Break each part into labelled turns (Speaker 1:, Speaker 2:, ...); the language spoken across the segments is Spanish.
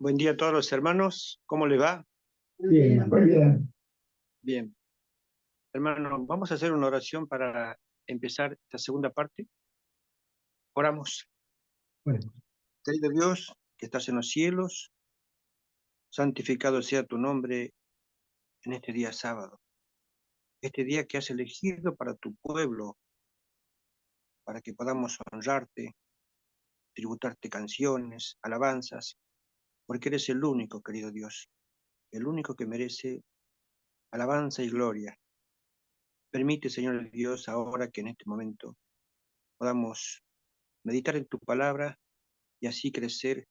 Speaker 1: Buen día a todos los hermanos. ¿Cómo les va?
Speaker 2: Bien, muy bien.
Speaker 1: Bien. Hermanos, vamos a hacer una oración para empezar esta segunda parte. Oramos.
Speaker 2: Bueno,
Speaker 1: Querido Dios, que estás en los cielos, santificado sea tu nombre en este día sábado. Este día que has elegido para tu pueblo, para que podamos honrarte, tributarte canciones, alabanzas, porque eres el único, querido Dios, el único que merece alabanza y gloria. Permite, Señor Dios, ahora que en este momento podamos meditar en tu palabra y así crecer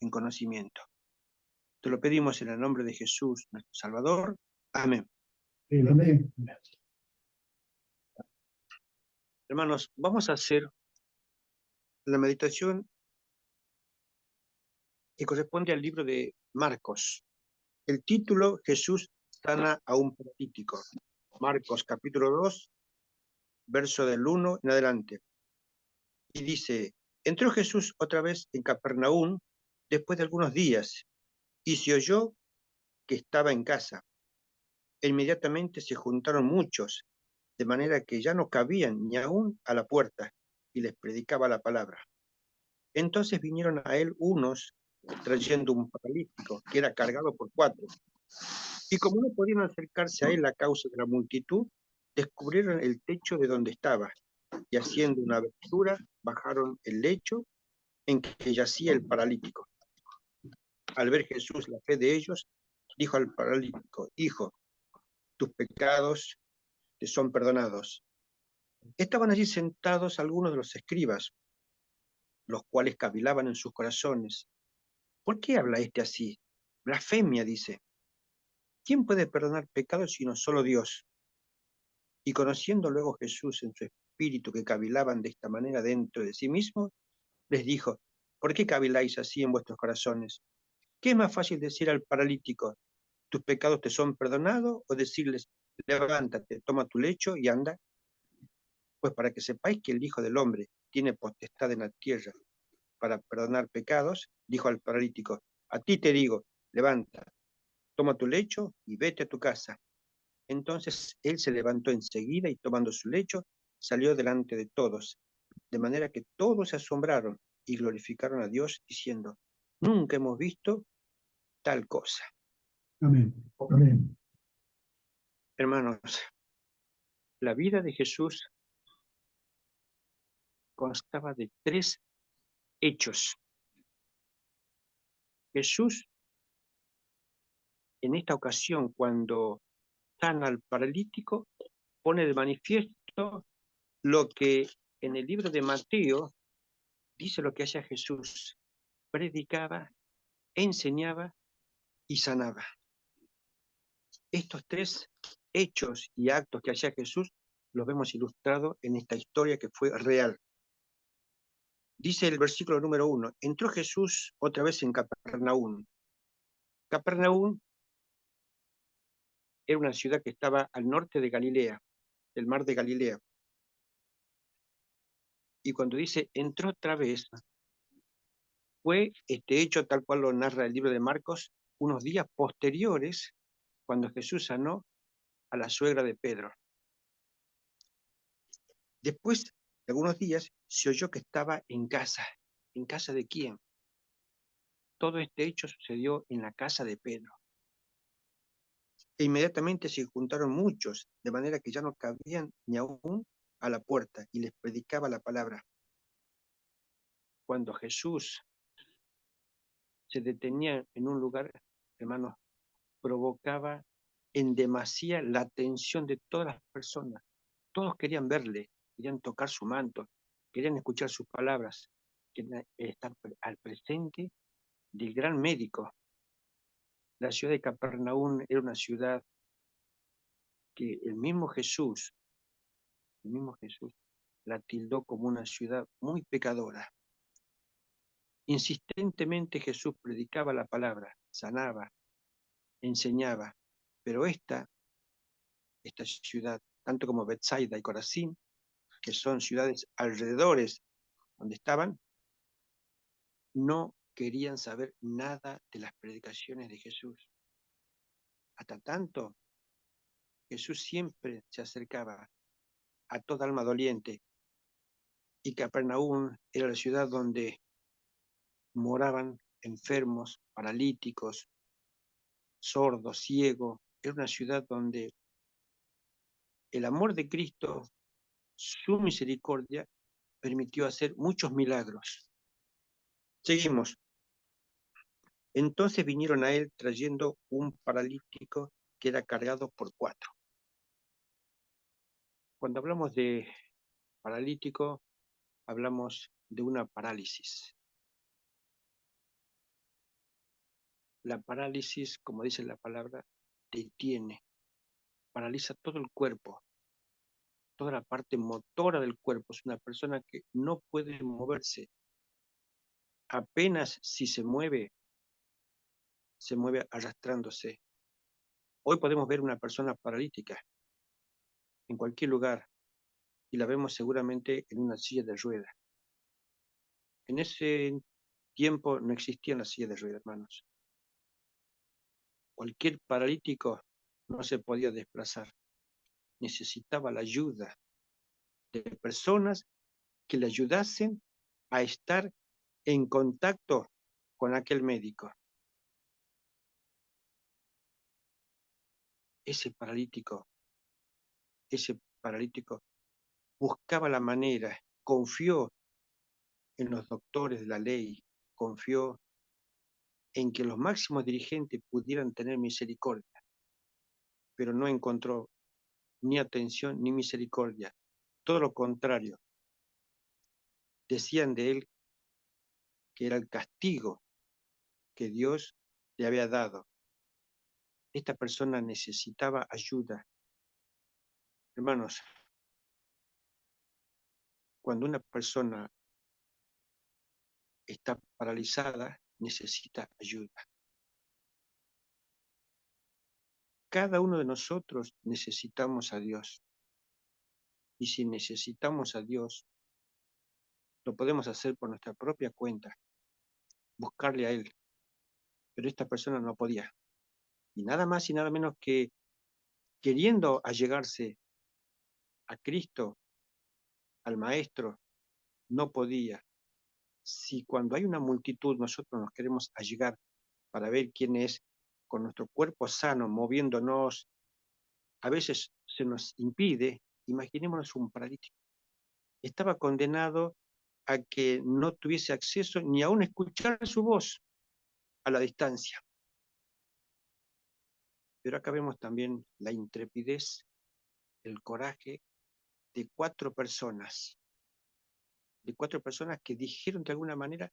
Speaker 1: en conocimiento. Te lo pedimos en el nombre de Jesús, nuestro Salvador. Amén.
Speaker 2: sí, amén.
Speaker 1: Hermanos, vamos a hacer la meditación que corresponde al libro de Marcos. El título, Jesús sana a un paralítico. Marcos capítulo 2, verso del 1 en adelante. Y dice, entró Jesús otra vez en Capernaum después de algunos días y se oyó que estaba en casa. E inmediatamente se juntaron muchos, de manera que ya no cabían ni aún a la puerta, y les predicaba la palabra. Entonces vinieron a él unos trayendo un paralítico, que era cargado por 4, y como no podían acercarse a él a causa de la multitud, descubrieron el techo de donde estaba, y haciendo una abertura, bajaron el lecho en que yacía el paralítico. Al ver Jesús la fe de ellos, dijo al paralítico, hijo, tus pecados te son perdonados. Estaban allí sentados algunos de los escribas, los cuales cavilaban en sus corazones. ¿Por qué habla este así? Blasfemia, dice. ¿Quién puede perdonar pecados sino solo Dios? Y conociendo luego Jesús en su espíritu que cavilaban de esta manera dentro de sí mismos, les dijo, ¿por qué caviláis así en vuestros corazones? ¿Qué es más fácil decir al paralítico, tus pecados te son perdonados? O decirles, levántate, toma tu lecho y anda. Pues para que sepáis que el Hijo del Hombre tiene potestad en la tierra para perdonar pecados, dijo al paralítico, a ti te digo, levanta, toma tu lecho y vete a tu casa. Entonces él se levantó enseguida y tomando su lecho, salió delante de todos, de manera que todos se asombraron y glorificaron a Dios, diciendo, nunca hemos visto tal cosa.
Speaker 2: Amén. Amén.
Speaker 1: Hermanos, la vida de Jesús constaba de 3 hechos. Jesús, en esta ocasión, cuando sana al paralítico, pone de manifiesto lo que en el libro de Mateo dice lo que hacía Jesús. Predicaba, enseñaba y sanaba. Estos 3 hechos y actos que hacía Jesús los vemos ilustrados en esta historia que fue real. Dice el versículo número 1, entró Jesús otra vez en Capernaum. Capernaum era una ciudad que estaba al norte de Galilea, del mar de Galilea. Y cuando dice entró otra vez, fue este hecho tal cual lo narra el libro de Marcos, unos días posteriores, cuando Jesús sanó a la suegra de Pedro. Después de algunos días se oyó que estaba en casa. ¿En casa de quién? Todo este hecho sucedió en la casa de Pedro. E inmediatamente se juntaron muchos, de manera que ya no cabían ni aún a la puerta, y les predicaba la palabra. Cuando Jesús se detenía en un lugar, hermanos, provocaba en demasía la atención de todas las personas. Todos querían verle, querían tocar su manto, querían escuchar sus palabras, querían estar al presente del gran médico. La ciudad de Capernaum era una ciudad que el mismo Jesús la tildó como una ciudad muy pecadora. Insistentemente Jesús predicaba la palabra, sanaba, enseñaba, pero esta ciudad, tanto como Betsaida y Corazín, que son ciudades alrededores donde estaban, no querían saber nada de las predicaciones de Jesús. Hasta tanto, Jesús siempre se acercaba a toda alma doliente, y Capernaum era la ciudad donde moraban enfermos, paralíticos, sordos, ciegos. Era una ciudad donde el amor de Cristo, su misericordia, permitió hacer muchos milagros. Seguimos. Entonces vinieron a él trayendo un paralítico que era cargado por 4. Cuando hablamos de paralítico, hablamos de una parálisis. La parálisis, como dice la palabra, detiene, paraliza todo el cuerpo, toda la parte motora del cuerpo. Es una persona que no puede moverse. Apenas si se mueve arrastrándose. Hoy podemos ver una persona paralítica en cualquier lugar y la vemos seguramente en una silla de ruedas. En ese tiempo no existían las sillas de ruedas, hermanos. Cualquier paralítico no se podía desplazar. Necesitaba la ayuda de personas que le ayudasen a estar en contacto con aquel médico. Ese paralítico buscaba la manera, confió en los doctores de la ley, confió en que los máximos dirigentes pudieran tener misericordia, pero no encontró ni atención ni misericordia. Todo lo contrario, decían de él que era el castigo que Dios le había dado. Esta persona necesitaba ayuda. Hermanos, cuando una persona está paralizada, necesita ayuda. Cada uno de nosotros necesitamos a Dios. Y si necesitamos a Dios, lo podemos hacer por nuestra propia cuenta, buscarle a Él. Pero esta persona no podía. Y nada más y nada menos que queriendo allegarse a Cristo, al Maestro, no podía. Si cuando hay una multitud nosotros nos queremos allegar para ver quién es, con nuestro cuerpo sano, moviéndonos, a veces se nos impide. Imaginémonos un paralítico. Estaba condenado a que no tuviese acceso ni aún escuchar su voz a la distancia. Pero acá vemos también la intrepidez, el coraje de cuatro personas que dijeron de alguna manera,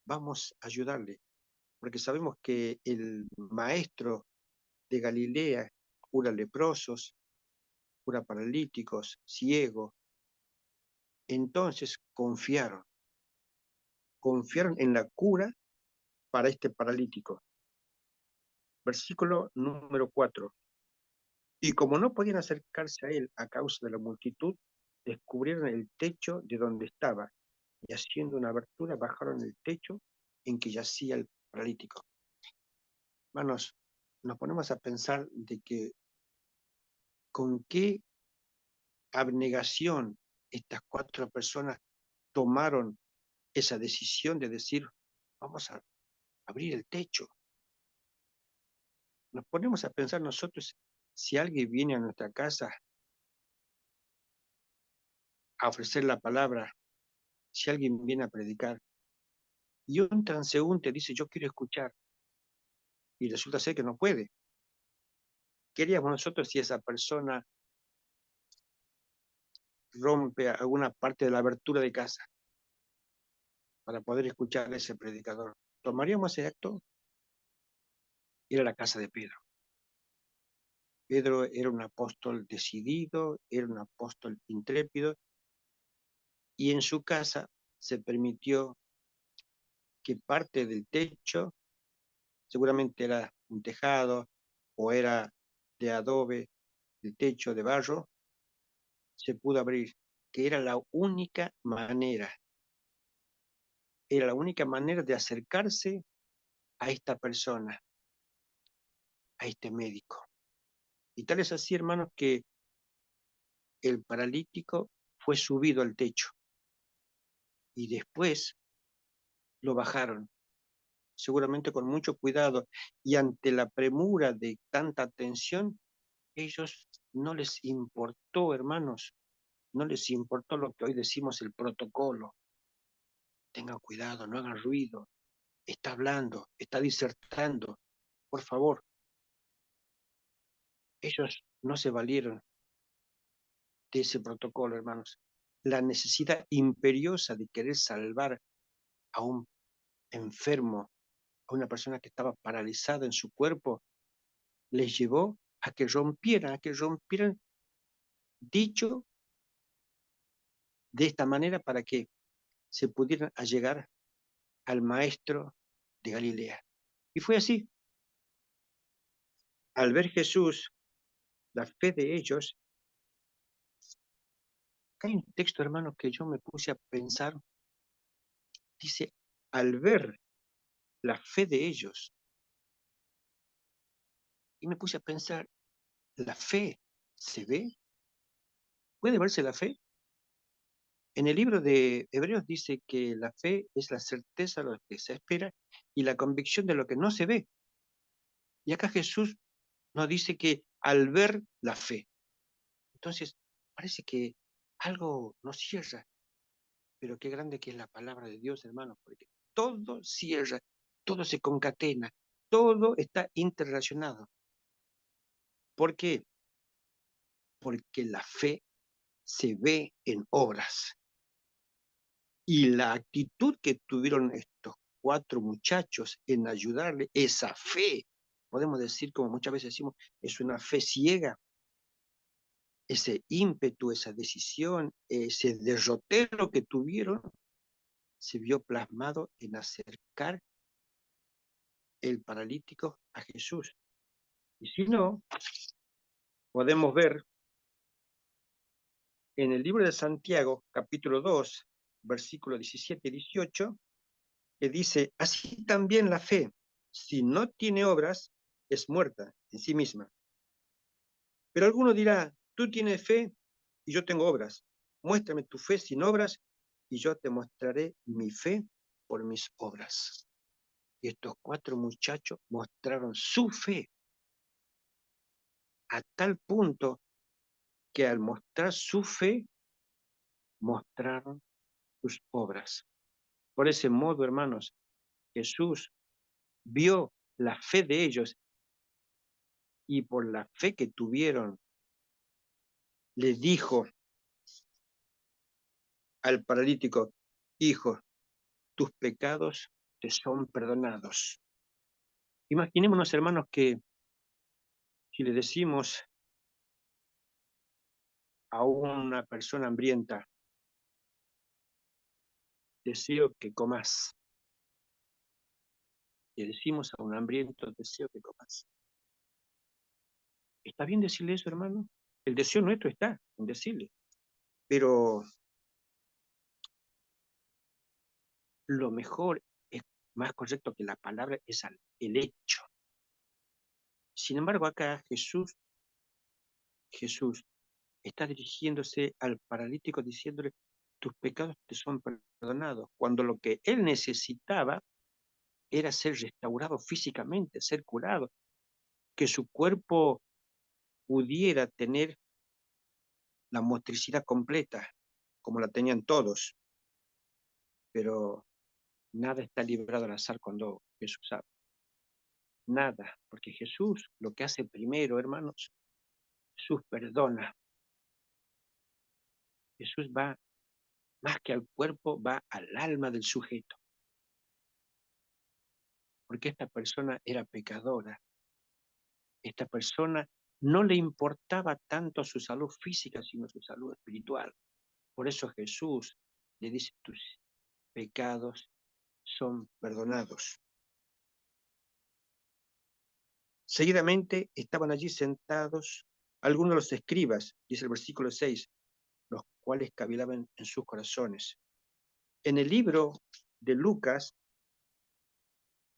Speaker 1: vamos a ayudarle, porque sabemos que el maestro de Galilea cura leprosos, cura paralíticos, ciegos. Entonces confiaron en la cura para este paralítico. Versículo número 4. Y como no podían acercarse a él a causa de la multitud, descubrieron el techo de donde estaba, y haciendo una abertura bajaron el techo en que yacía el paralítico. Hermanos, nos ponemos a pensar de que con qué abnegación estas cuatro personas tomaron esa decisión de decir, vamos a abrir el techo. Nos ponemos a pensar nosotros, si alguien viene a nuestra casa a ofrecer la palabra, si alguien viene a predicar, y un transeúnte dice, yo quiero escuchar, y resulta ser que no puede. ¿Qué haríamos nosotros si esa persona rompe alguna parte de la abertura de casa para poder escuchar a ese predicador? ¿Tomaríamos ese acto? Ir a la casa de Pedro. Pedro era un apóstol decidido, era un apóstol intrépido, y en su casa se permitió que parte del techo, seguramente era un tejado o era de adobe, el techo de barro, se pudo abrir, que era la única manera era la única manera de acercarse a esta persona, a este médico. Y tal es así, hermanos, que el paralítico fue subido al techo y después lo bajaron, seguramente con mucho cuidado, y ante la premura de tanta atención, ellos no les importó, hermanos, no les importó lo que hoy decimos el protocolo. Tengan cuidado, no hagan ruido, está hablando, está disertando, por favor. Ellos no se valieron de ese protocolo, hermanos. La necesidad imperiosa de querer salvar a un enfermo, a una persona que estaba paralizada en su cuerpo, les llevó a que rompieran dicho de esta manera para que se pudieran allegar al maestro de Galilea. Y fue así. Al ver Jesús, la fe de ellos, hay un texto, hermanos, que yo me puse a pensar, dice, al ver la fe de ellos, y me puse a pensar, ¿la fe se ve? ¿Puede verse la fe? En el libro de Hebreos dice que la fe es la certeza de lo que se espera y la convicción de lo que no se ve. Y acá Jesús nos dice que al ver la fe. Entonces, parece que algo nos cierra, pero qué grande que es la palabra de Dios, hermanos, porque todo cierra, todo se concatena, todo está interrelacionado. ¿Por qué? Porque la fe se ve en obras. Y la actitud que tuvieron estos 4 muchachos en ayudarle, esa fe, podemos decir, como muchas veces decimos, es una fe ciega, ese ímpetu, esa decisión, ese derrotero que tuvieron, se vio plasmado en acercar el paralítico a Jesús. Y si no, podemos ver en el libro de Santiago, capítulo 2, versículos 17 y 18, que dice, así también la fe, si no tiene obras, es muerta en sí misma. Pero alguno dirá, tú tienes fe y yo tengo obras. Muéstrame tu fe sin obras y yo te mostraré mi fe por mis obras. Y estos 4 muchachos mostraron su fe a tal punto que al mostrar su fe, mostraron sus obras. Por ese modo, hermanos, Jesús vio la fe de ellos y por la fe que tuvieron, les dijo al paralítico, hijo, tus pecados te son perdonados. Imaginémonos, hermanos, que si le decimos a una persona hambrienta, deseo que comas, le decimos a un hambriento, deseo que comas. ¿Está bien decirle eso, hermano? El deseo nuestro está en decirle, pero lo mejor es más correcto que la palabra es el hecho. Sin embargo, acá Jesús está dirigiéndose al paralítico diciéndole, tus pecados te son perdonados, cuando lo que él necesitaba era ser restaurado físicamente, ser curado, que su cuerpo pudiera tener la motricidad completa, como la tenían todos, pero nada está librado al azar cuando Jesús habla. Nada, porque Jesús lo que hace primero, hermanos, Jesús perdona. Jesús va más que al cuerpo, va al alma del sujeto. Porque esta persona era pecadora. Esta persona no le importaba tanto su salud física, sino su salud espiritual. Por eso Jesús le dice, tus pecados son perdonados. Seguidamente estaban allí sentados algunos de los escribas, dice el versículo 6, los cuales cavilaban en sus corazones. En el libro de Lucas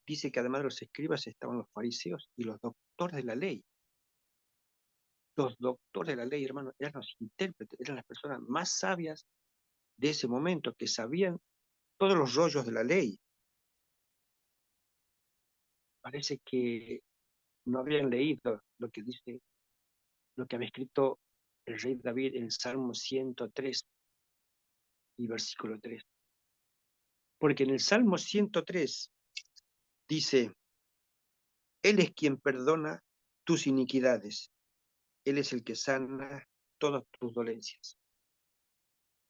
Speaker 1: dice que además de los escribas estaban los fariseos y los doctores de la ley. Los doctores de la ley, hermanos, eran los intérpretes, eran las personas más sabias de ese momento, que sabían todos los rollos de la ley. Parece que no habían leído lo que dice, lo que había escrito el rey David en el Salmo 103 y versículo 3. Porque en el Salmo 103 dice, Él es quien perdona tus iniquidades, Él es el que sana todas tus dolencias.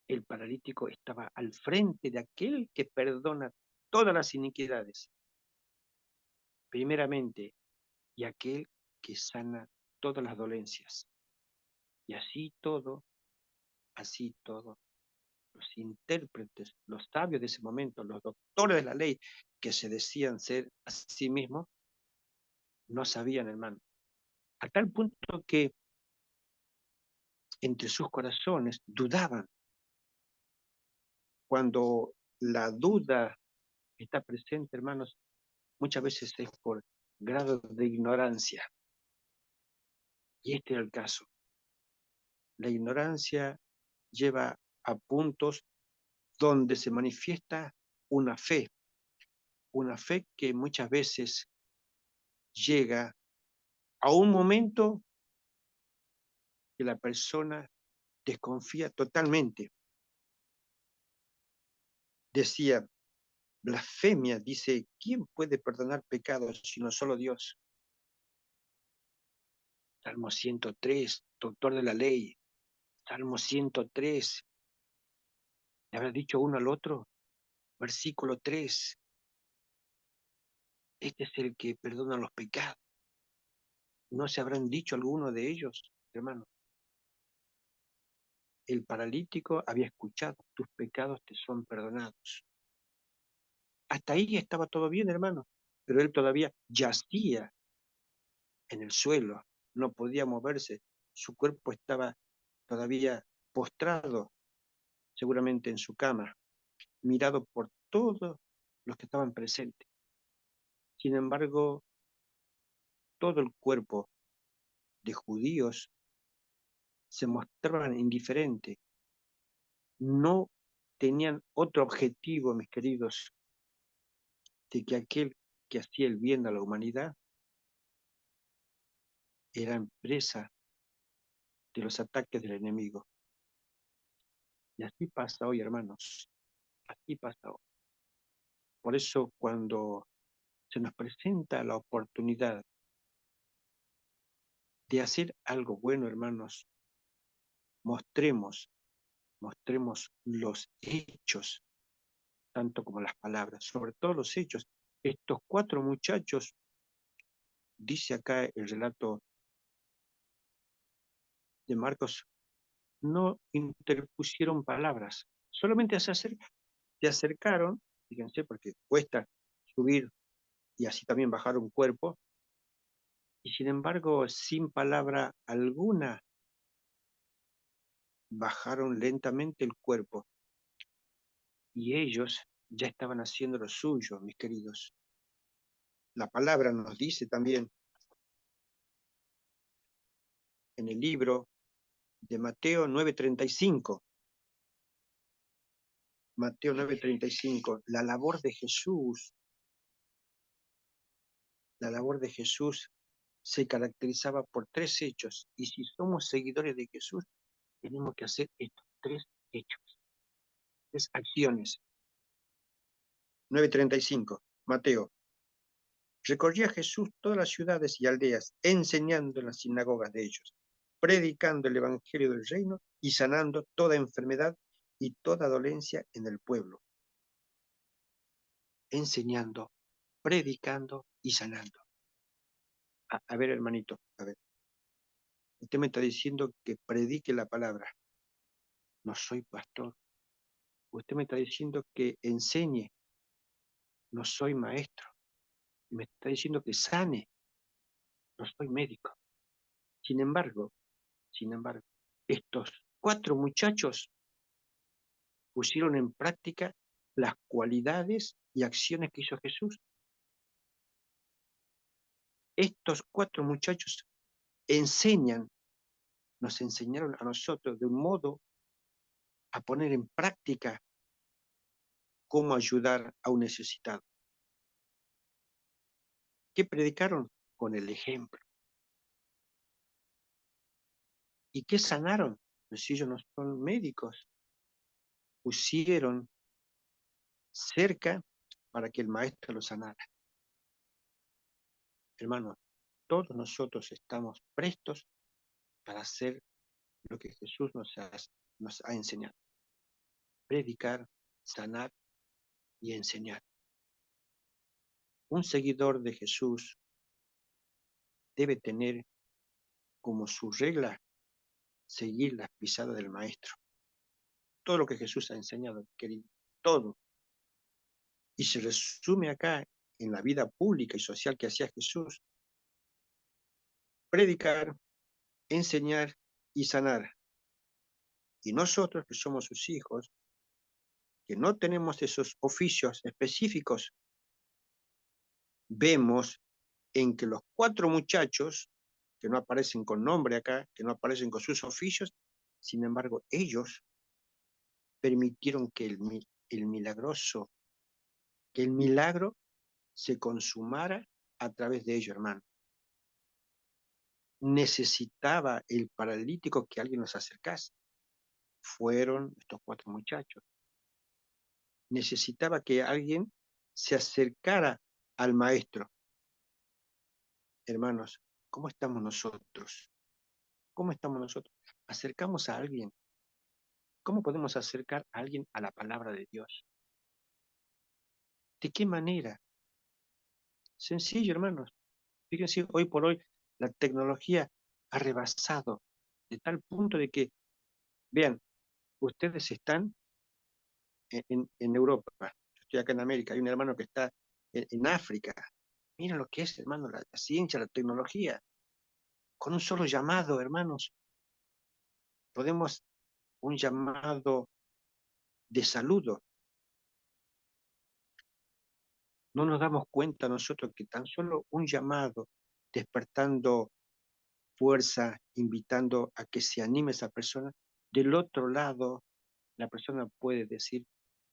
Speaker 1: El paralítico estaba al frente de aquel que perdona todas las iniquidades, primeramente, y aquel que sana todas las dolencias. Y así todo, los intérpretes, los sabios de ese momento, los doctores de la ley, que se decían ser a sí mismos, no sabían, hermano. A tal punto que entre sus corazones dudaban. Cuando la duda está presente, hermanos, muchas veces es por grado de ignorancia. Y este era el caso. La ignorancia lleva a puntos donde se manifiesta una fe que muchas veces llega a un momento que la persona desconfía totalmente. Decía, blasfemia, dice, ¿quién puede perdonar pecados sino solo Dios? Salmo 103, doctor de la ley. Salmo 103, ¿le habrá dicho uno al otro? Versículo 3, este es el que perdona los pecados. ¿No se habrán dicho alguno de ellos, hermano? El paralítico había escuchado, tus pecados te son perdonados. Hasta ahí estaba todo bien, hermano, pero él todavía yacía en el suelo, no podía moverse, su cuerpo estaba todavía postrado, seguramente en su cama, mirado por todos los que estaban presentes. Sin embargo, todo el cuerpo de judíos se mostraban indiferentes, no tenían otro objetivo, mis queridos, de que aquel que hacía el bien a la humanidad era presa de los ataques del enemigo. Y así pasa hoy, hermanos, así pasa hoy. Por eso cuando se nos presenta la oportunidad de hacer algo bueno, hermanos, mostremos los hechos, tanto como las palabras, sobre todo los hechos. Estos 4 muchachos, dice acá el relato de Marcos, no interpusieron palabras, solamente se acercaron, fíjense, porque cuesta subir y así también bajar un cuerpo, y sin embargo, sin palabra alguna, bajaron lentamente el cuerpo, y ellos ya estaban haciendo lo suyo, mis queridos. La palabra nos dice también en el libro de Mateo 9:35, Mateo 9:35, la labor de Jesús se caracterizaba por 3 hechos, y si somos seguidores de Jesús, tenemos que hacer estos 3 hechos, 3 acciones. 9:35, Mateo. Recorría Jesús todas las ciudades y aldeas, enseñando en las sinagogas de ellos, predicando el evangelio del reino y sanando toda enfermedad y toda dolencia en el pueblo. Enseñando, predicando y sanando. A ver, hermanito, a ver. Usted me está diciendo que predique la palabra. No soy pastor. Usted me está diciendo que enseñe. No soy maestro. Me está diciendo que sane. No soy médico. Sin embargo, estos 4 muchachos pusieron en práctica las cualidades y acciones que hizo Jesús. Estos 4 muchachos nos enseñaron a nosotros de un modo a poner en práctica cómo ayudar a un necesitado. ¿Qué predicaron? Con el ejemplo. ¿Y qué sanaron? Pues si ellos no son médicos, pusieron cerca para que el maestro lo sanara. Hermanos, todos nosotros estamos prestos para hacer lo que Jesús nos ha enseñado. Predicar, sanar y enseñar. Un seguidor de Jesús debe tener como su regla seguir las pisadas del maestro. Todo lo que Jesús ha enseñado, querido, todo. Y se resume acá en la vida pública y social que hacía Jesús. Predicar, enseñar y sanar. Y nosotros que somos sus hijos, que no tenemos esos oficios específicos, vemos en que los 4 muchachos, que no aparecen con nombre acá, que no aparecen con sus oficios, sin embargo, ellos permitieron que el milagro se consumara a través de ellos, hermano. Necesitaba el paralítico que alguien nos acercase. Fueron estos 4 muchachos. Necesitaba que alguien se acercara al maestro. Hermanos, ¿cómo estamos nosotros? ¿Cómo estamos nosotros? ¿Acercamos a alguien? ¿Cómo podemos acercar a alguien a la palabra de Dios? ¿De qué manera? Sencillo, hermanos. Fíjense, hoy por hoy la tecnología ha rebasado de tal punto de que, vean, ustedes están en Europa, yo estoy acá en América, hay un hermano que está en África. Miren lo que es, hermano, la ciencia, la tecnología. Con un solo llamado, hermanos, podemos, un llamado de saludo. No nos damos cuenta nosotros que tan solo un llamado, despertando fuerza, invitando a que se anime esa persona, del otro lado, la persona puede decir,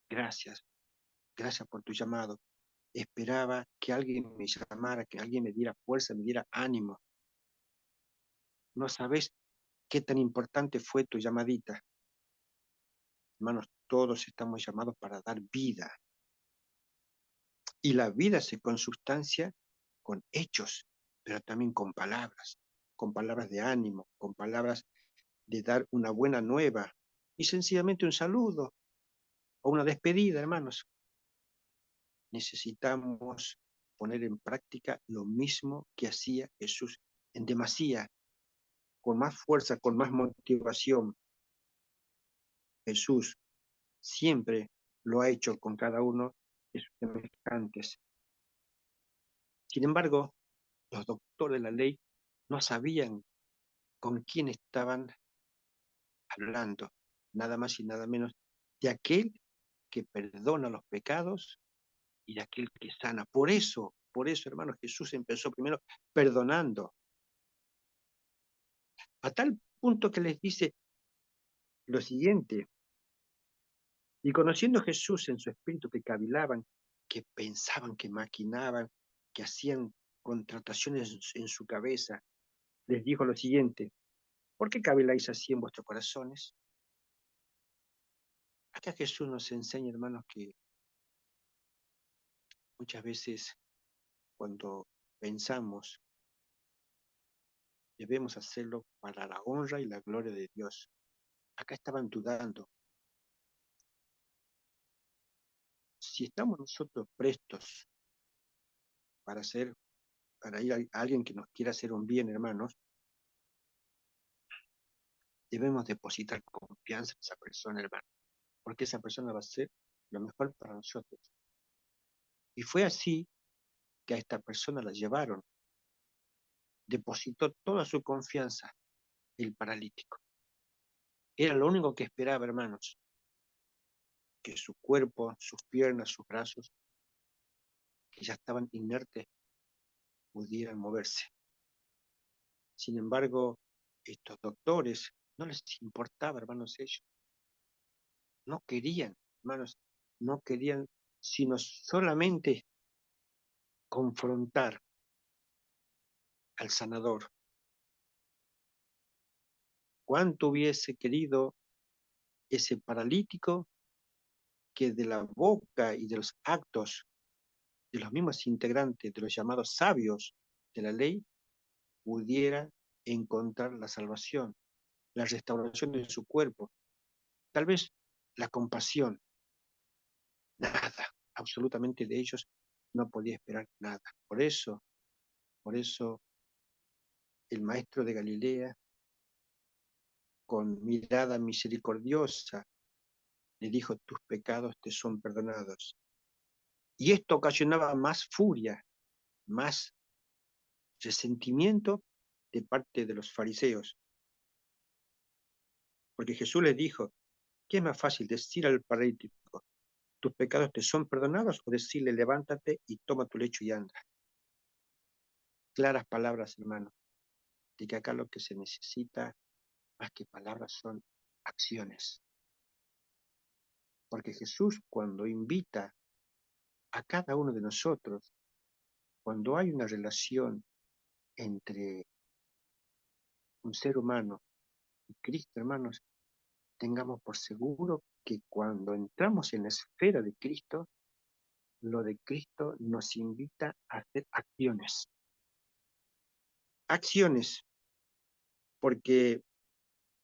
Speaker 1: gracias, gracias por tu llamado. Esperaba que alguien me llamara, que alguien me diera fuerza, me diera ánimo. No sabes qué tan importante fue tu llamadita. Hermanos, todos estamos llamados para dar vida. Y la vida se consustancia con hechos, pero también con palabras de ánimo, con palabras de dar una buena nueva y sencillamente un saludo o una despedida, hermanos. Necesitamos poner en práctica lo mismo que hacía Jesús en demasía, con más fuerza, con más motivación. Jesús siempre lo ha hecho con cada uno de sus semejantes. Sin embargo, los doctores de la ley no sabían con quién estaban hablando, nada más y nada menos de aquel que perdona los pecados y de aquel que sana. Por eso, hermanos, Jesús empezó primero perdonando, a tal punto que les dice lo siguiente: y conociendo Jesús en su espíritu que cavilaban, que pensaban, que maquinaban, que hacían contrataciones en su cabeza, les dijo lo siguiente: ¿por qué caviláis así en vuestros corazones? Acá Jesús nos enseña, hermanos, que muchas veces cuando pensamos, debemos hacerlo para la honra y la gloria de Dios. Acá estaban dudando. Si estamos nosotros prestos para ir a alguien que nos quiera hacer un bien, hermanos, debemos depositar confianza en esa persona, hermano, porque esa persona va a ser lo mejor para nosotros. Y fue así que a esta persona la llevaron, depositó toda su confianza el paralítico. Era lo único que esperaba, hermanos. que su cuerpo, sus piernas, sus brazos, que ya estaban inertes, pudieran moverse. Sin embargo, estos doctores no les importaba, hermanos, ellos. No querían, hermanos, no querían sino solamente confrontar al sanador. ¿Cuánto hubiese querido ese paralítico que de la boca y de los actos de los mismos integrantes de los llamados sabios de la ley pudiera encontrar la salvación, la restauración de su cuerpo, tal vez la compasión? Nada, absolutamente de ellos no podía esperar nada. Por eso el maestro de Galilea, con mirada misericordiosa, le dijo: tus pecados te son perdonados. Y esto ocasionaba más furia, más resentimiento de parte de los fariseos, porque Jesús les dijo: ¿qué es más fácil, decir al paralítico, tus pecados te son perdonados, o decirle, levántate y toma tu lecho y anda? Claras palabras, hermano, de que acá lo que se necesita, más que palabras, son acciones. Porque Jesús, cuando invita a cada uno de nosotros, cuando hay una relación entre un ser humano y Cristo, hermanos, tengamos por seguro que cuando entramos en la esfera de Cristo, lo de Cristo nos invita a hacer acciones. Acciones, porque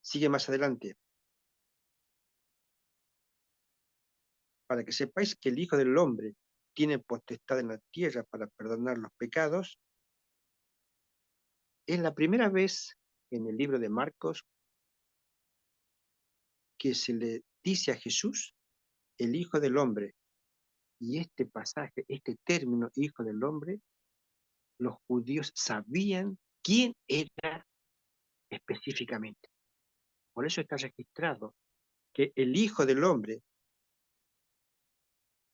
Speaker 1: sigue más adelante. Para que sepáis que el Hijo del Hombre tiene potestad en la tierra para perdonar los pecados. Es la primera vez en el libro de Marcos que se le dice a Jesús el Hijo del Hombre. Y este pasaje, este término Hijo del Hombre, los judíos sabían quién era específicamente. Por eso está registrado que el Hijo del Hombre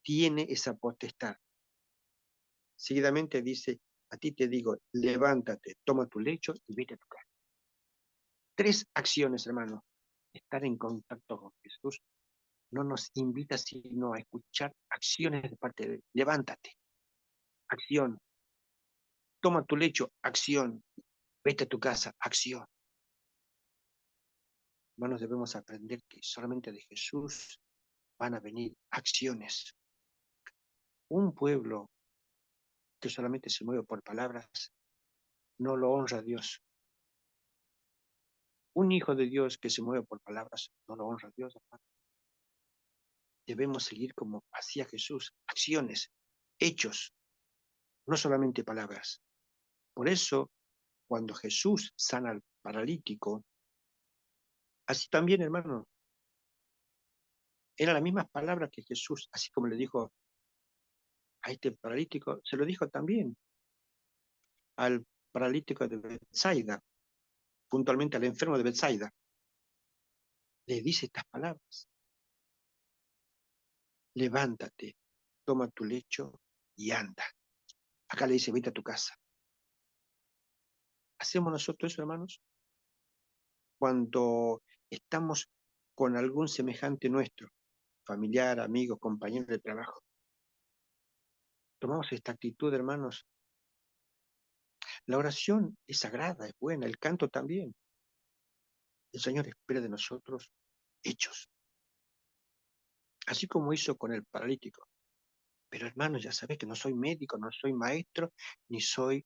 Speaker 1: tiene esa potestad. Seguidamente dice: a ti te digo, levántate, toma tu lecho y vete a tu casa. 3 acciones, hermano. Estar en contacto con Jesús no nos invita sino a escuchar acciones de parte de él. Levántate, acción. Toma tu lecho, acción. Vete a tu casa, acción. Hermanos, debemos aprender que solamente de Jesús van a venir acciones. Un pueblo que solamente se mueve por palabras no lo honra a Dios. Un hijo de Dios que se mueve por palabras no lo honra a Dios, hermano. Debemos seguir como hacía Jesús, acciones, hechos, no solamente palabras. Por eso, cuando Jesús sana al paralítico, así también, hermano, eran las mismas palabras que Jesús, así como le dijo a este paralítico, se lo dijo también al paralítico de Betsaida, puntualmente al enfermo de Betsaida. Le dice estas palabras: levántate, toma tu lecho y anda. Acá le dice: vete a tu casa. ¿Hacemos nosotros eso, hermanos? Cuando estamos con algún semejante nuestro, familiar, amigo, compañero de trabajo, tomamos esta actitud, hermanos. La oración es sagrada, es buena, el canto también. El Señor espera de nosotros hechos, así como hizo con el paralítico. Pero, hermanos, ya sabés que no soy médico, no soy maestro, ni soy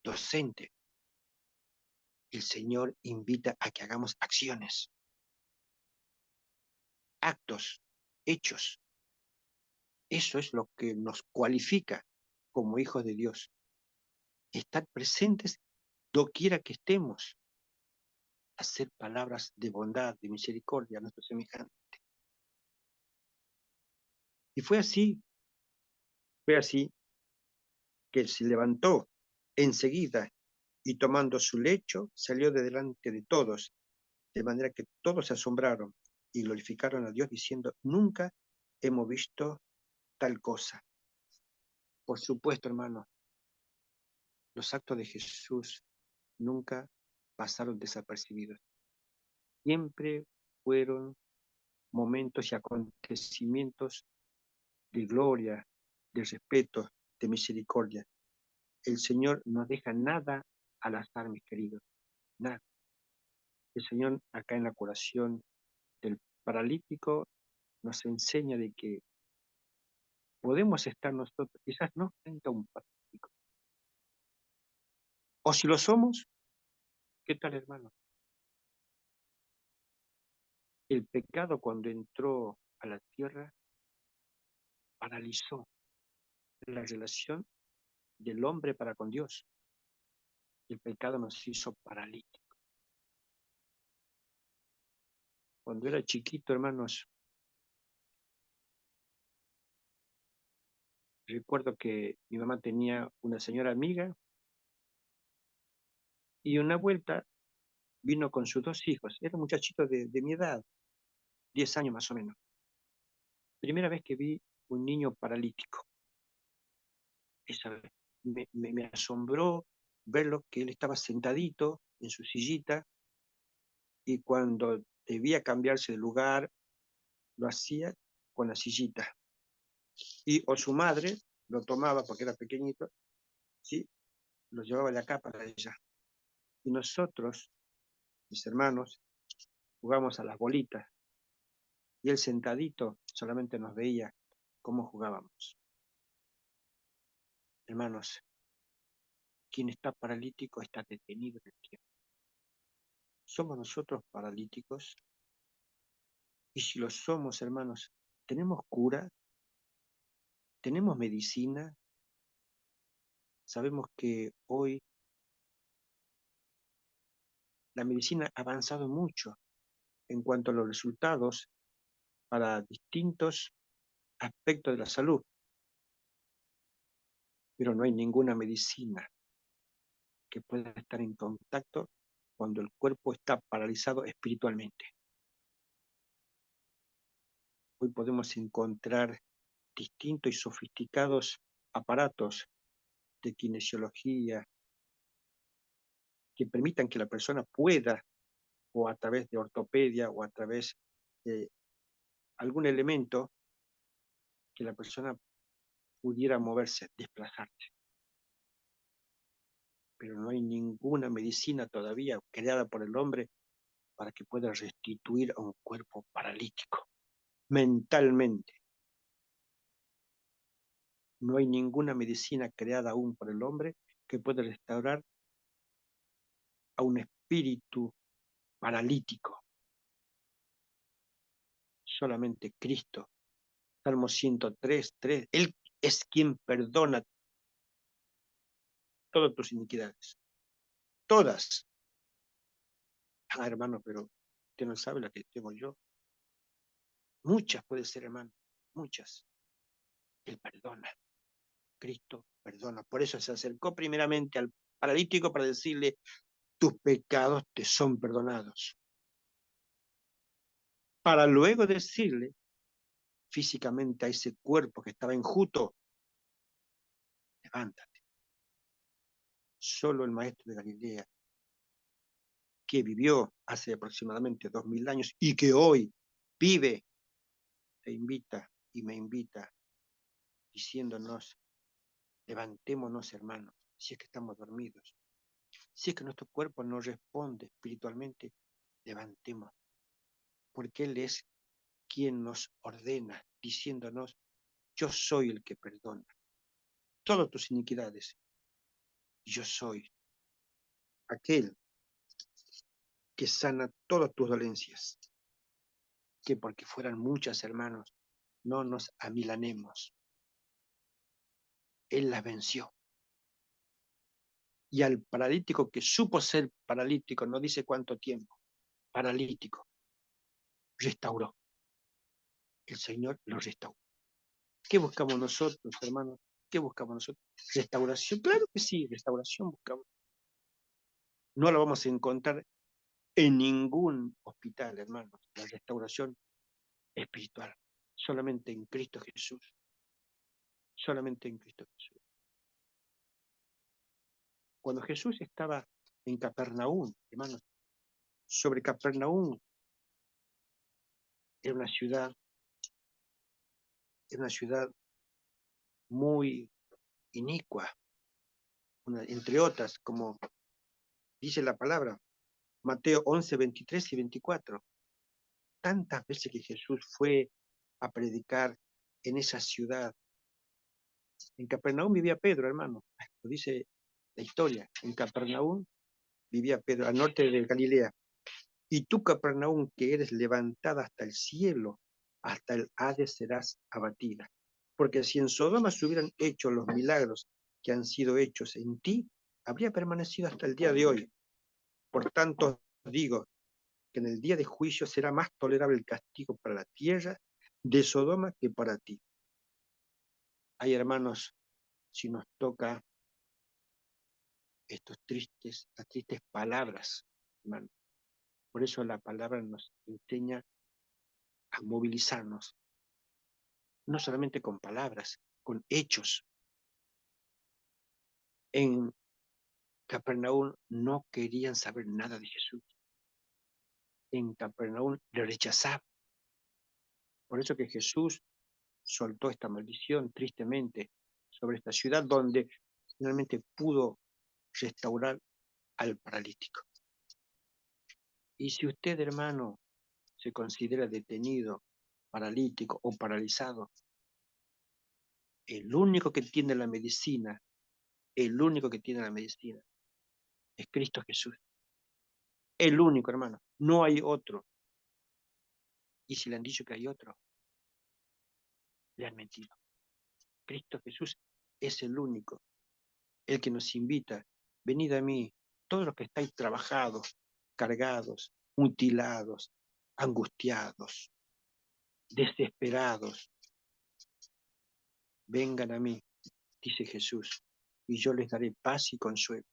Speaker 1: docente. El Señor invita a que hagamos acciones, actos, hechos. Eso es lo que nos cualifica como hijos de Dios. Estar presentes doquiera que estemos, hacer palabras de bondad, de misericordia a nuestros semejantes. Y fue así que se levantó enseguida y tomando su lecho salió de delante de todos, de manera que todos se asombraron y glorificaron a Dios diciendo: nunca hemos visto tal cosa. Por supuesto, hermanos, los actos de Jesús nunca pasaron desapercibidos. Siempre fueron momentos y acontecimientos de gloria, de respeto, de misericordia. El Señor no deja nada al azar, mis queridos, nada. El Señor acá en la curación del paralítico nos enseña de que podemos estar nosotros, quizás no frente a un paralítico. O si lo somos, ¿qué tal, hermano? El pecado cuando entró a la tierra paralizó la relación del hombre para con Dios. El pecado nos hizo paralíticos. Cuando era chiquito, hermanos, recuerdo que mi mamá tenía una señora amiga y una vuelta vino con sus 2 hijos. Era un muchachito de mi edad, 10 años más o menos. Primera vez que vi un niño paralítico. Esa vez me asombró verlo que él estaba sentadito en su sillita y cuando debía cambiarse de lugar, lo hacía con la sillita. Y o su madre lo tomaba porque era pequeñito, ¿sí? Lo llevaba de acá para allá. Y nosotros, mis hermanos, jugamos a las bolitas. Y él sentadito solamente nos veía cómo jugábamos. Hermanos, quien está paralítico está detenido en el tiempo. ¿Somos nosotros paralíticos? Y si lo somos, hermanos, ¿tenemos cura? ¿Tenemos medicina? Sabemos que hoy la medicina ha avanzado mucho en cuanto a los resultados para distintos aspectos de la salud, pero no hay ninguna medicina que pueda estar en contacto cuando el cuerpo está paralizado espiritualmente. Hoy podemos encontrar distintos y sofisticados aparatos de kinesiología que permitan que la persona pueda, o a través de ortopedia, o a través de algún elemento, que la persona pudiera moverse, desplazarse. Pero no hay ninguna medicina todavía creada por el hombre para que pueda restituir a un cuerpo paralítico mentalmente. No hay ninguna medicina creada aún por el hombre que pueda restaurar a un espíritu paralítico. Solamente Cristo. Salmo 103:3. Él es quien perdona todas tus iniquidades. Todas. Ah, hermano, pero usted no sabe la que tengo yo. Muchas puede ser, hermano. Muchas. Él perdona. Cristo perdona. Por eso se acercó primeramente al paralítico para decirle, tus pecados te son perdonados. Para luego decirle físicamente a ese cuerpo que estaba enjuto, levántate. Solo el maestro de Galilea, que vivió hace aproximadamente 2000 años y que hoy vive, te invita y me invita diciéndonos, levantémonos, hermanos, si es que estamos dormidos, si es que nuestro cuerpo no responde espiritualmente, levantemos, porque Él es quien nos ordena, diciéndonos, yo soy el que perdona todas tus iniquidades, yo soy aquel que sana todas tus dolencias, que porque fueran muchas, hermanos, no nos amilanemos. Él las venció. Y al paralítico que supo ser paralítico, no dice cuánto tiempo, paralítico, restauró. El Señor lo restauró. ¿Qué buscamos nosotros, hermanos? ¿Qué buscamos nosotros? ¿Restauración? Claro que sí, restauración buscamos. No la vamos a encontrar en ningún hospital, hermanos, la restauración espiritual. solamente en Cristo Jesús. Solamente en Cristo Jesús. Cuando Jesús estaba en Capernaum, hermanos, sobre Capernaum era una ciudad muy inicua, entre otras, como dice la palabra, Mateo 11, 23 y 24. Tantas veces que Jesús fue a predicar en esa ciudad. En Capernaum vivía Pedro, hermano, lo dice la historia. En Capernaum vivía Pedro, al norte de Galilea. Y tú, Capernaum, que eres levantada hasta el cielo, hasta el Hades serás abatida. Porque si en Sodoma se hubieran hecho los milagros que han sido hechos en ti, habría permanecido hasta el día de hoy. Por tanto, digo que en el día de juicio será más tolerable el castigo para la tierra de Sodoma que para ti. Ay, hermanos, si nos toca estas tristes palabras, hermano. Por eso la palabra nos enseña a movilizarnos, no solamente con palabras, con hechos. En Capernaum no querían saber nada de Jesús. En Capernaum le rechazaban. Por eso que Jesús soltó esta maldición tristemente sobre esta ciudad donde finalmente pudo restaurar al paralítico. Y si usted, hermano, se considera detenido, paralítico o paralizado, el único que tiene la medicina es Cristo Jesús. El único, hermano. No hay otro. Y si le han dicho que hay otro, le han mentido. Cristo Jesús es el único, el que nos invita. Venid a mí, todos los que estáis trabajados, cargados, mutilados, angustiados, desesperados. Vengan a mí, dice Jesús, y yo les daré paz y consuelo.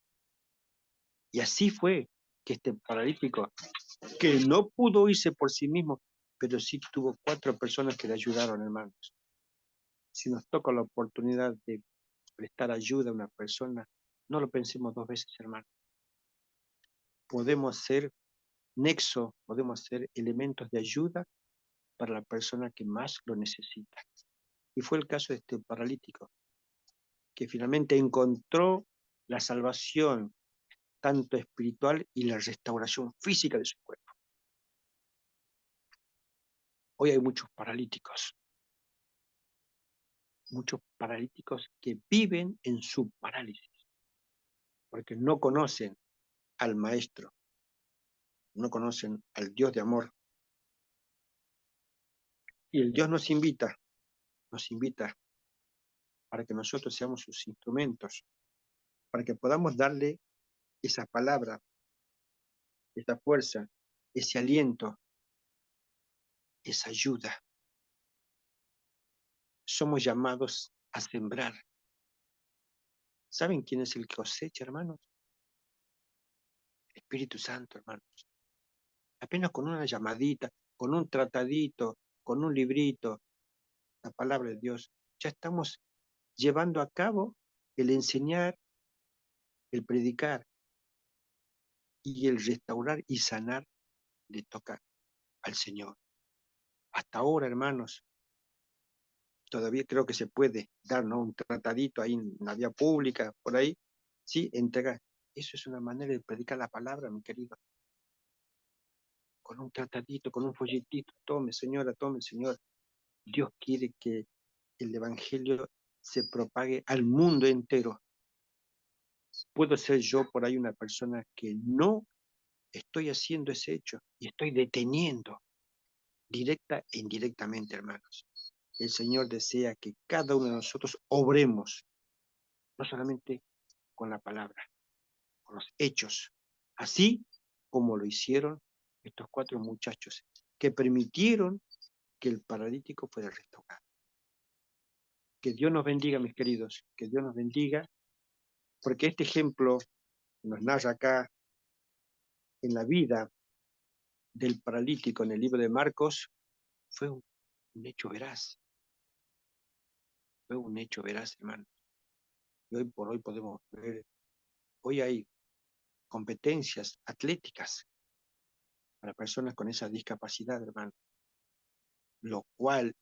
Speaker 1: Y así fue que este paralítico, que no pudo irse por sí mismo, pero sí tuvo 4 personas que le ayudaron, hermanos. Si nos toca la oportunidad de prestar ayuda a una persona, no lo pensemos 2 veces, hermano. Podemos ser nexo, podemos ser elementos de ayuda para la persona que más lo necesita. Y fue el caso de este paralítico, que finalmente encontró la salvación, tanto espiritual y la restauración física de su cuerpo. Hoy hay muchos paralíticos que viven en su parálisis, porque no conocen al Maestro, no conocen al Dios de amor. Y el Dios nos invita para que nosotros seamos sus instrumentos, para que podamos darle esa palabra, esa fuerza, ese aliento, esa ayuda. Somos llamados a sembrar. ¿Saben quién es el que cosecha, hermanos? El Espíritu Santo, hermanos. Apenas con una llamadita, con un tratadito, con un librito, la palabra de Dios, ya estamos llevando a cabo el enseñar, el predicar y el restaurar y sanar le toca al Señor. Hasta ahora, hermanos, todavía creo que se puede dar, ¿no?, un tratadito ahí en la vía pública, por ahí, sí, entregar. Eso es una manera de predicar la palabra, mi querido. Con un tratadito, con un folletito, tome, señora, tome, señor. Dios quiere que el Evangelio se propague al mundo entero. Puedo ser yo por ahí una persona que no estoy haciendo ese hecho y estoy deteniendo directa e indirectamente, hermanos. El Señor desea que cada uno de nosotros obremos, no solamente con la palabra, con los hechos, así como lo hicieron estos 4 muchachos que permitieron que el paralítico fuera restaurado. Que Dios nos bendiga, mis queridos, que Dios nos bendiga, porque este ejemplo nos narra acá en la vida del paralítico en el libro de Marcos fue un hecho veraz. Fue un hecho veraz, hermano. Y hoy por hoy podemos ver, hoy hay competencias atléticas para personas con esa discapacidad, hermano. Lo cual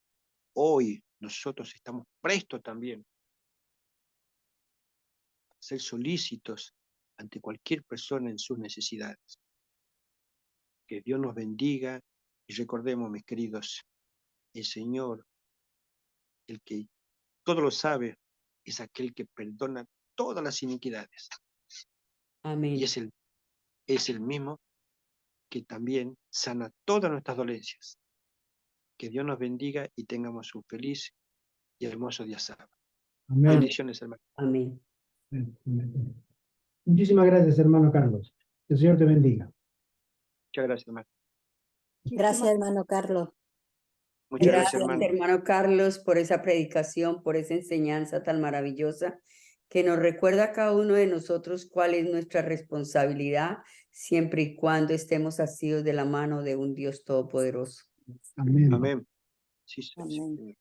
Speaker 1: hoy nosotros estamos prestos también a ser solícitos ante cualquier persona en sus necesidades. Que Dios nos bendiga y recordemos, mis queridos, el Señor, el que todo lo sabe, es aquel que perdona todas las iniquidades.
Speaker 3: Amén.
Speaker 1: Y es el mismo que también sana todas nuestras dolencias. Que Dios nos bendiga y tengamos un feliz y hermoso día sábado.
Speaker 2: Amén.
Speaker 1: Bendiciones, hermano.
Speaker 3: Amén.
Speaker 2: Amén. Muchísimas gracias, hermano Carlos. Que el Señor te bendiga.
Speaker 1: Muchas gracias, hermano.
Speaker 4: Gracias, hermano Carlos.
Speaker 1: Muchas gracias,
Speaker 3: Gracias,
Speaker 1: hermano.
Speaker 3: hermano Carlos, por esa predicación, por esa enseñanza tan maravillosa que nos recuerda a cada uno de nosotros cuál es nuestra responsabilidad siempre y cuando estemos asidos de la mano de un Dios todopoderoso.
Speaker 2: Amén.
Speaker 1: Amén. Sí, sí,
Speaker 4: Amén.
Speaker 1: sí.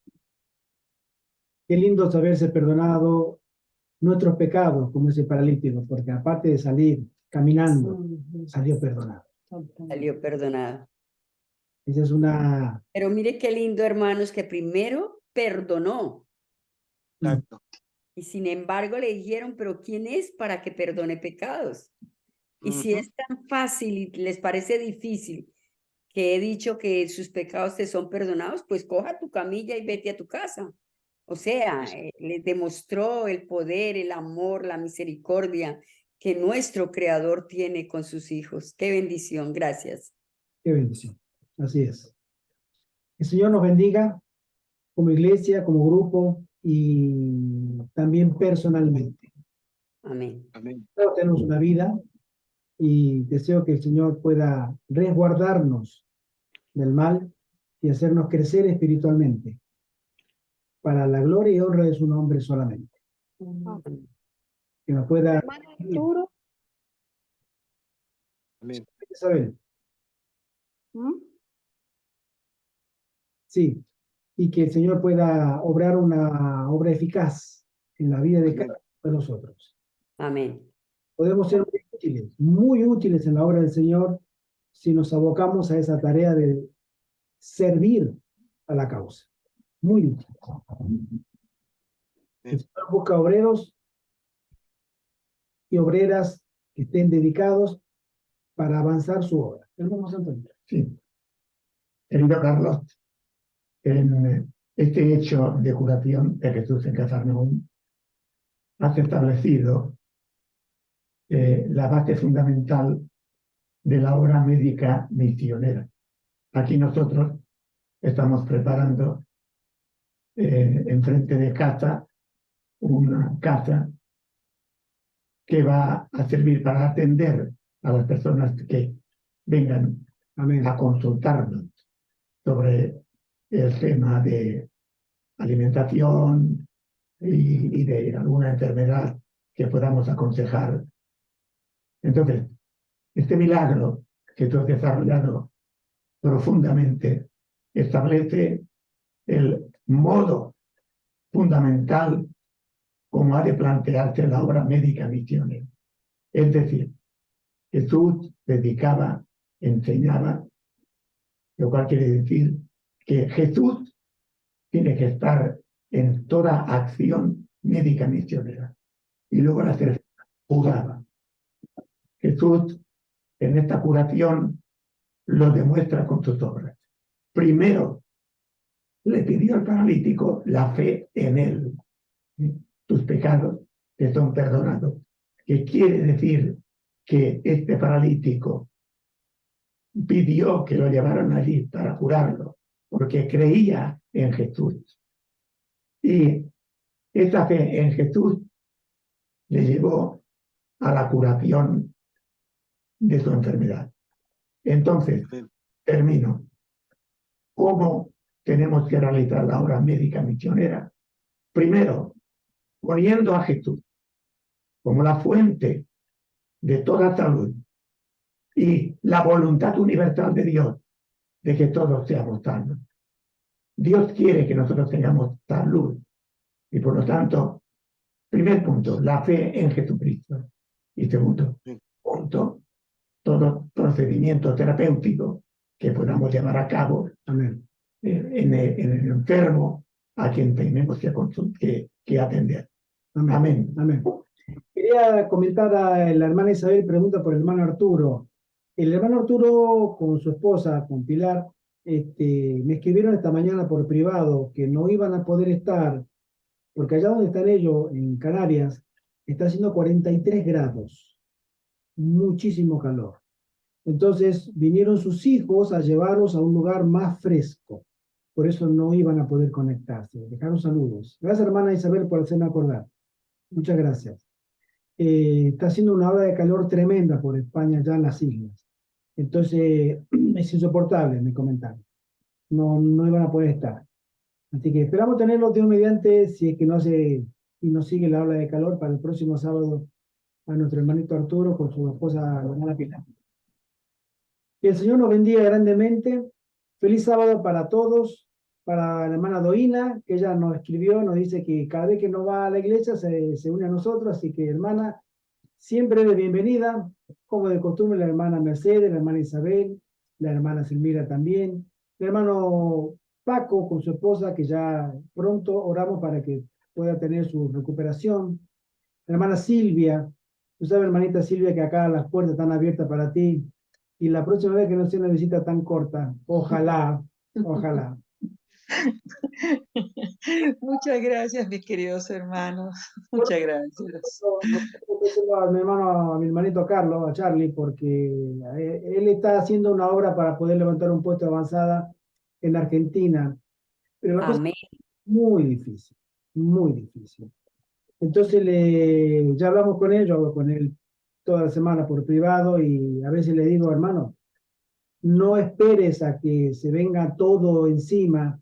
Speaker 2: Qué lindo saberse perdonado nuestros pecados, como ese paralítico, porque aparte de salir caminando, salió perdonado.
Speaker 3: Salió perdonado.
Speaker 2: Esa es una...
Speaker 3: Pero mire qué lindo, hermanos, que primero perdonó
Speaker 1: Exacto.
Speaker 3: y sin embargo le dijeron, pero ¿quién es para que perdone pecados? Y si
Speaker 1: Ujú.
Speaker 3: es tan fácil y les parece difícil que he dicho que sus pecados te son perdonados, pues coja tu camilla y vete a tu casa. O sea, les demostró el poder, el amor, la misericordia que nuestro Creador tiene con sus hijos. Qué bendición, gracias.
Speaker 2: Qué bendición. Así es. El Señor nos bendiga como iglesia, como grupo y también personalmente.
Speaker 3: Amén.
Speaker 1: Amén.
Speaker 2: Todos tenemos una vida y deseo que el Señor pueda resguardarnos del mal y hacernos crecer espiritualmente para la gloria y honra de su nombre solamente. Que nos pueda...
Speaker 4: Hermano Arturo.
Speaker 1: Amén.
Speaker 2: Isabel,
Speaker 4: ¿Mm?
Speaker 2: sí, y que el Señor pueda obrar una obra eficaz en la vida de
Speaker 1: Amén.
Speaker 2: cada uno de nosotros.
Speaker 3: Amén.
Speaker 2: Podemos ser muy útiles en la obra del Señor si nos abocamos a esa tarea de servir a la causa. Muy útil. El Señor busca obreros y obreras que estén dedicados para avanzar su obra. Hermano Antonio.
Speaker 5: Sí. Querido Carlos, en este hecho de curación de Jesús en Cafarnaúm, has establecido la base fundamental de la obra médica misionera. Aquí nosotros estamos preparando enfrente de casa una casa que va a servir para atender a las personas que vengan
Speaker 2: Amén.
Speaker 5: a consultarnos sobre el tema de alimentación y de alguna enfermedad que podamos aconsejar. Entonces, este milagro que tú has desarrollado profundamente establece el modo fundamental como ha de plantearse la obra médica misionera. Es decir, Jesús predicaba, enseñaba, lo cual quiere decir que Jesús tiene que estar en toda acción médica misionera. Y luego la tercera, curaba. Jesús en esta curación lo demuestra con sus obras. Primero, le pidió al paralítico la fe en él. Tus pecados te son perdonados. ¿Qué quiere decir? Que este paralítico pidió que lo llevaran allí para curarlo, porque creía en Jesús. Y esa fe en Jesús le llevó a la curación de su enfermedad. Entonces,
Speaker 1: Amén.
Speaker 5: termino. ¿Cómo tenemos que realizar la obra médica misionera? Primero, poniendo a Jesús como la fuente de toda salud y la voluntad universal de Dios de que todos seamos sanos. Dios quiere que nosotros tengamos salud. Y por lo tanto, primer punto, la fe en Jesucristo. Y segundo
Speaker 1: Sí.
Speaker 5: punto, todo procedimiento terapéutico que podamos llevar a cabo
Speaker 2: Amén.
Speaker 5: en el enfermo a quien tenemos que atender.
Speaker 2: Amén.
Speaker 5: Amén.
Speaker 2: Amén. Quería comentar a la hermana Isabel, pregunta por el hermano Arturo. El hermano Arturo con su esposa, con Pilar, me escribieron esta mañana por privado que no iban a poder estar, porque allá donde están ellos, en Canarias, está haciendo 43 grados, muchísimo calor. Entonces vinieron sus hijos a llevarlos a un lugar más fresco. Por eso no iban a poder conectarse. Dejaron saludos. Gracias, hermana Isabel, por hacerme acordar. Muchas gracias. Está haciendo una ola de calor tremenda por España, ya en las islas. Entonces, es insoportable, me comentaron. No iban a poder estar. Así que esperamos tenerlos Dios mediante, si es que y no sigue la ola de calor, para el próximo sábado a nuestro hermanito Arturo con su esposa, la hermana Pilar. Que el Señor nos bendiga grandemente. Feliz sábado para todos. Para la hermana Doina, que ella nos escribió, nos dice que cada vez que no va a la iglesia se une a nosotros. Así que, hermana, siempre de bienvenida. Como de costumbre, la hermana Mercedes, la hermana Isabel, la hermana Silmira también. El hermano Paco con su esposa, que ya pronto oramos para que pueda tener su recuperación. La hermana Silvia, tú sabes, hermanita Silvia, que acá las puertas están abiertas para ti. Y la próxima vez que no sea una visita tan corta, ojalá, ojalá.
Speaker 6: Muchas gracias, mis queridos hermanos. Muchas gracias.
Speaker 2: A mi hermano, a mi hermanito Carlos, a Charlie, porque él está haciendo una obra para poder levantar un puesto de avanzada en Argentina. Pero la cosa
Speaker 3: Amén.
Speaker 2: es muy difícil, muy difícil. Entonces ya hablamos con él, yo hablo con él toda la semana por privado y a veces le digo, hermano, no esperes a que se venga todo encima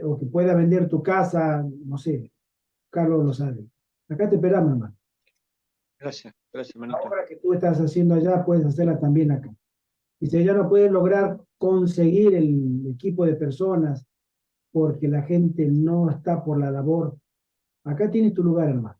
Speaker 2: o que pueda vender tu casa, no sé, Carlos lo sabe. Acá te esperamos, hermano.
Speaker 1: Gracias,
Speaker 2: La
Speaker 1: hermanito.
Speaker 2: obra que tú estás haciendo allá, puedes hacerla también acá. Y si ella no puede lograr conseguir el equipo de personas porque la gente no está por la labor, acá tienes tu lugar, hermano.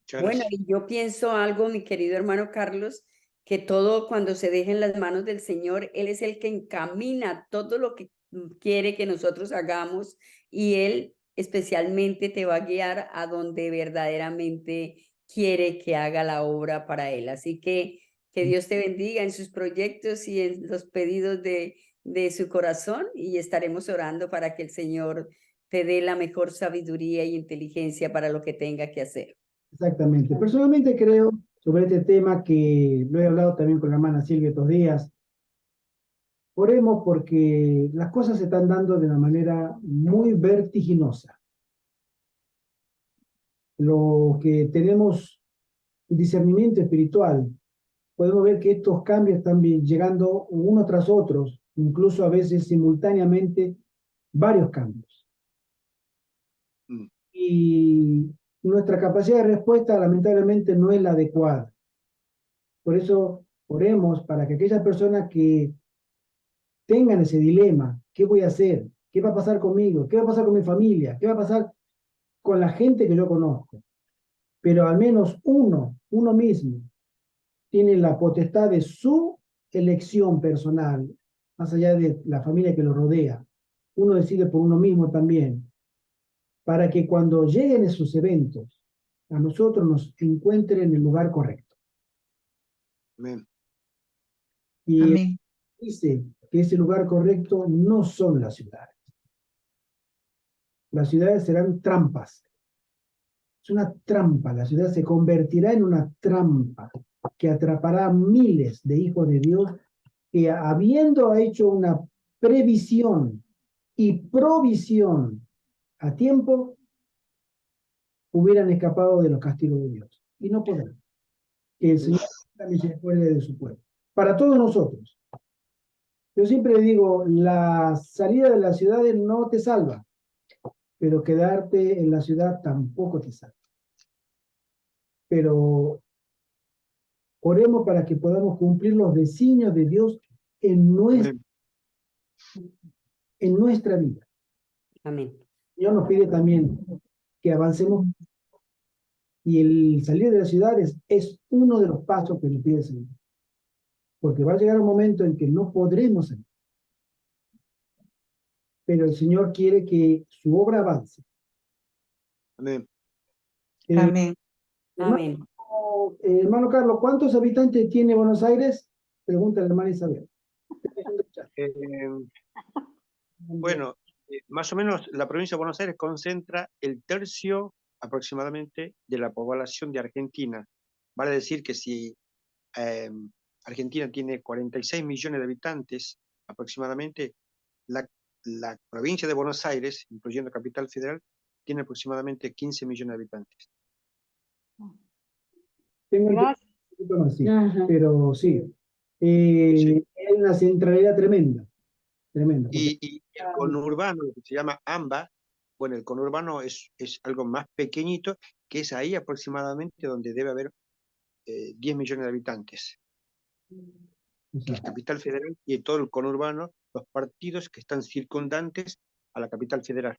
Speaker 1: Muchas
Speaker 3: Bueno,
Speaker 1: gracias.
Speaker 3: y yo pienso algo, mi querido hermano Carlos, que todo cuando se deje en las manos del Señor, Él es el que encamina todo lo que quiere que nosotros hagamos y Él especialmente te va a guiar a donde verdaderamente quiere que haga la obra para Él. Así que Dios te bendiga en sus proyectos y en los pedidos de su corazón y estaremos orando para que el Señor te dé la mejor sabiduría y inteligencia para lo que tenga que hacer.
Speaker 2: Exactamente. Personalmente creo sobre este tema que lo he hablado también con la hermana Silvia estos días. Oremos porque las cosas se están dando de una manera muy vertiginosa. Lo que tenemos discernimiento espiritual, podemos ver que estos cambios están llegando unos tras otros, incluso a veces simultáneamente, varios cambios.
Speaker 1: Mm.
Speaker 2: Y nuestra capacidad de respuesta lamentablemente no es la adecuada. Por eso oremos para que aquellas personas que tengan ese dilema, ¿qué voy a hacer? ¿Qué va a pasar conmigo? ¿Qué va a pasar con mi familia? ¿Qué va a pasar con la gente que yo conozco? Pero al menos uno mismo, tiene la potestad de su elección personal, más allá de la familia que lo rodea. Uno decide por uno mismo también, para que cuando lleguen esos eventos, a nosotros nos encuentren en el lugar correcto.
Speaker 1: Amén.
Speaker 2: Y
Speaker 6: Amén.
Speaker 2: dice que ese lugar correcto no son las ciudades. Las ciudades serán trampas. Es una trampa. La ciudad se convertirá en una trampa que atrapará a miles de hijos de Dios que habiendo hecho una previsión y provisión a tiempo, hubieran escapado de los castigos de Dios. Y no podrán. Que el Señor tenga misericordia de su pueblo. Para todos nosotros. Yo siempre digo, la salida de las ciudades no te salva, pero quedarte en la ciudad tampoco te salva. Pero oremos para que podamos cumplir los designios de Dios en nuestra.
Speaker 1: Amén.
Speaker 2: en nuestra vida.
Speaker 3: Amén.
Speaker 2: El Señor nos pide también que avancemos y el salir de las ciudades es uno de los pasos que nos pide el Señor. Porque va a llegar un momento en que no podremos salir. Pero el Señor quiere que su obra avance.
Speaker 1: Amén.
Speaker 6: Amén.
Speaker 3: Amén.
Speaker 2: Hermano Carlos, ¿cuántos habitantes tiene Buenos Aires? Pregunta la hermana Isabel.
Speaker 1: Eh, bueno, más o menos la provincia de Buenos Aires concentra el tercio aproximadamente de la población de Argentina. Vale decir que si Argentina tiene 46 millones de habitantes aproximadamente, la provincia de Buenos Aires, incluyendo Capital Federal, tiene aproximadamente 15 millones de habitantes.
Speaker 2: Tengo
Speaker 4: Gracias.
Speaker 2: un poquito más, sí,
Speaker 3: Ajá.
Speaker 2: pero sí.
Speaker 1: Sí.
Speaker 2: Es una centralidad tremenda. Tremenda. Porque
Speaker 1: Y el conurbano, lo que se llama AMBA, bueno, el conurbano es algo más pequeñito, que es ahí aproximadamente donde debe haber 10 millones de habitantes. La
Speaker 2: exacto,
Speaker 1: Capital Federal y todo el conurbano, los partidos que están circundantes a la Capital Federal.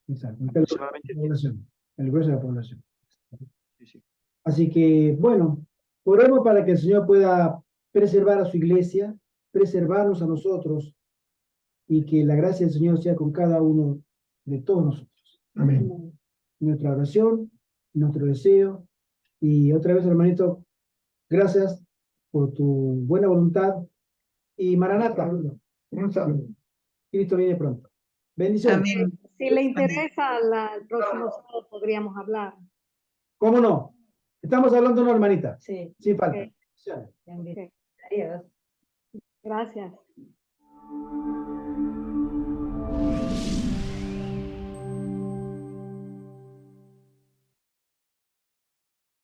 Speaker 2: exacto.
Speaker 1: Aproximadamente 10.
Speaker 2: El grueso de la población.
Speaker 1: Sí, sí.
Speaker 2: Así que, bueno, oremos para que el Señor pueda preservar a su iglesia, preservarnos a nosotros y que la gracia del Señor sea con cada uno de todos nosotros.
Speaker 5: Amén.
Speaker 2: Nuestra oración, nuestro deseo. Y otra vez, hermanito, gracias por tu buena voluntad. Y Maranata,
Speaker 5: Un saludo.
Speaker 2: Cristo viene pronto. Bendiciones.
Speaker 6: Amén.
Speaker 4: Si le interesa, el próximo sábado podríamos hablar.
Speaker 2: ¿Cómo no? Estamos hablando de una hermanita.
Speaker 3: Sí.
Speaker 2: Sin falta.
Speaker 4: Ok.
Speaker 2: Bendiciones.
Speaker 3: Adiós.
Speaker 4: Gracias.